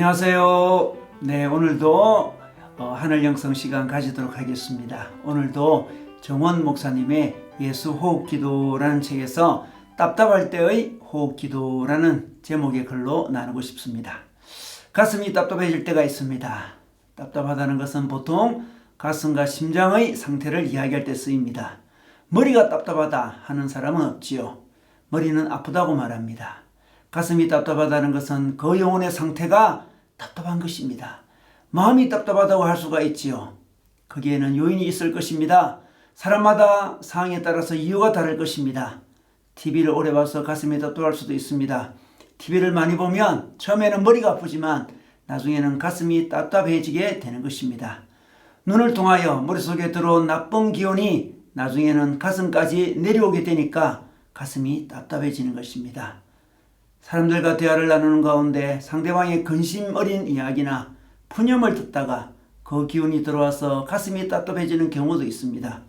안녕하세요. 네, 오늘도 하늘 영성 시간 가지도록 하겠습니다. 오늘도 정원 목사님의 예수 호흡 기도라는 책에서 답답할 때의 호흡 기도라는 제목의 글로 나누고 싶습니다. 가슴이 답답해질 때가 있습니다. 답답하다는 것은 보통 가슴과 심장의 상태를 이야기할 때 쓰입니다. 머리가 답답하다 하는 사람은 없지요. 머리는 아프다고 말합니다. 가슴이 답답하다는 것은 그 영혼의 상태가 답답한 것입니다. 마음이 답답하다고 할 수가 있지요. 거기에는 요인이 있을 것입니다. 사람마다 상황에 따라서 이유가 다를 것입니다. TV를 오래 봐서 가슴이 답답할 수도 있습니다. TV를 많이 보면 처음에는 머리가 아프지만 나중에는 가슴이 답답해지게 되는 것입니다. 눈을 통하여 머릿속에 들어온 나쁜 기운이 나중에는 가슴까지 내려오게 되니까 가슴이 답답해지는 것입니다. 사람들과 대화를 나누는 가운데 상대방의 근심 어린 이야기나 푸념을 듣다가 그 기운이 들어와서 가슴이 답답해지는 경우도 있습니다.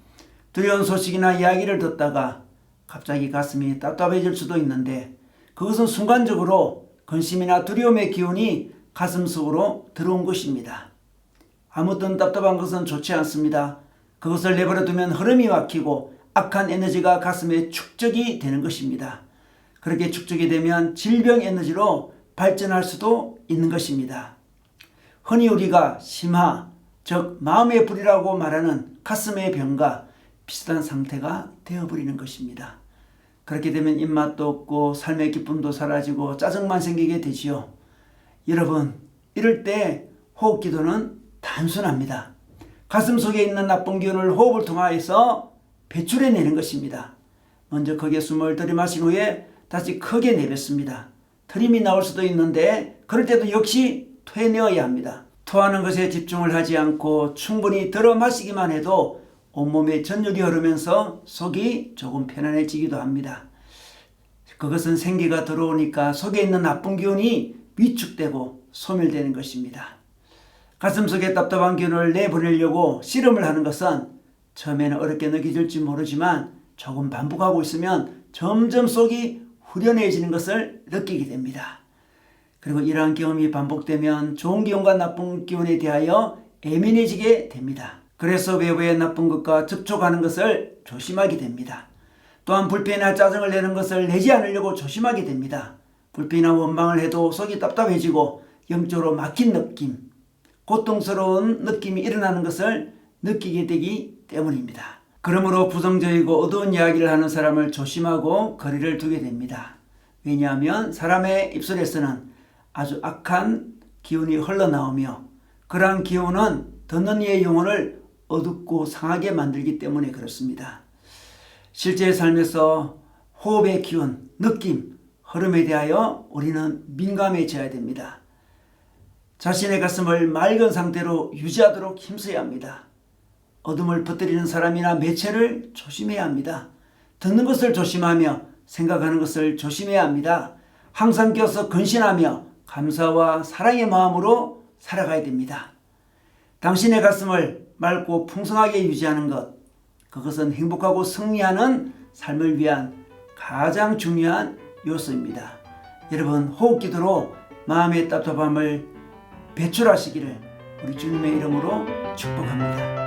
두려운 소식이나 이야기를 듣다가 갑자기 가슴이 답답해질 수도 있는데 그것은 순간적으로 근심이나 두려움의 기운이 가슴 속으로 들어온 것입니다. 아무튼 답답한 것은 좋지 않습니다. 그것을 내버려 두면 흐름이 막히고 악한 에너지가 가슴에 축적이 되는 것입니다. 그렇게 축적이 되면 질병 에너지로 발전할 수도 있는 것입니다. 흔히 우리가 심화, 즉 마음의 불이라고 말하는 가슴의 병과 비슷한 상태가 되어버리는 것입니다. 그렇게 되면 입맛도 없고 삶의 기쁨도 사라지고 짜증만 생기게 되지요. 여러분, 이럴 때 호흡 기도는 단순합니다. 가슴 속에 있는 나쁜 기운을 호흡을 통하여서 배출해내는 것입니다. 먼저 크게 숨을 들이마신 후에 다시 크게 내뱉습니다. 트림이 나올 수도 있는데 그럴 때도 역시 토해내어야 합니다. 토하는 것에 집중을 하지 않고 충분히 들어 마시기만 해도 온몸에 전율이 흐르면서 속이 조금 편안해지기도 합니다. 그것은 생기가 들어오니까 속에 있는 나쁜 기운이 위축되고 소멸되는 것입니다. 가슴속에 답답한 기운을 내보내려고 씨름을 하는 것은 처음에는 어렵게 느껴질지 모르지만 조금 반복하고 있으면 점점 속이 후련해지는 것을 느끼게 됩니다. 그리고 이러한 경험이 반복되면 좋은 기운과 나쁜 기운에 대하여 예민해지게 됩니다. 그래서 외부의 나쁜 것과 접촉하는 것을 조심하게 됩니다. 또한 불평이나 짜증을 내는 것을 내지 않으려고 조심하게 됩니다. 불평이나 원망을 해도 속이 답답해지고 영적으로 막힌 느낌, 고통스러운 느낌이 일어나는 것을 느끼게 되기 때문입니다. 그러므로 부정적이고 어두운 이야기를 하는 사람을 조심하고 거리를 두게 됩니다. 왜냐하면 사람의 입술에서는 아주 악한 기운이 흘러나오며 그러한 기운은 듣는 이의 영혼을 어둡고 상하게 만들기 때문에 그렇습니다. 실제 삶에서 호흡의 기운, 느낌, 흐름에 대하여 우리는 민감해져야 됩니다. 자신의 가슴을 맑은 상태로 유지하도록 힘써야 합니다. 어둠을 퍼뜨리는 사람이나 매체를 조심해야 합니다. 듣는 것을 조심하며 생각하는 것을 조심해야 합니다. 항상 껴서 근신하며 감사와 사랑의 마음으로 살아가야 됩니다. 당신의 가슴을 맑고 풍성하게 유지하는 것, 그것은 행복하고 승리하는 삶을 위한 가장 중요한 요소입니다. 여러분, 호흡 기도로 마음의 답답함을 배출하시기를 우리 주님의 이름으로 축복합니다.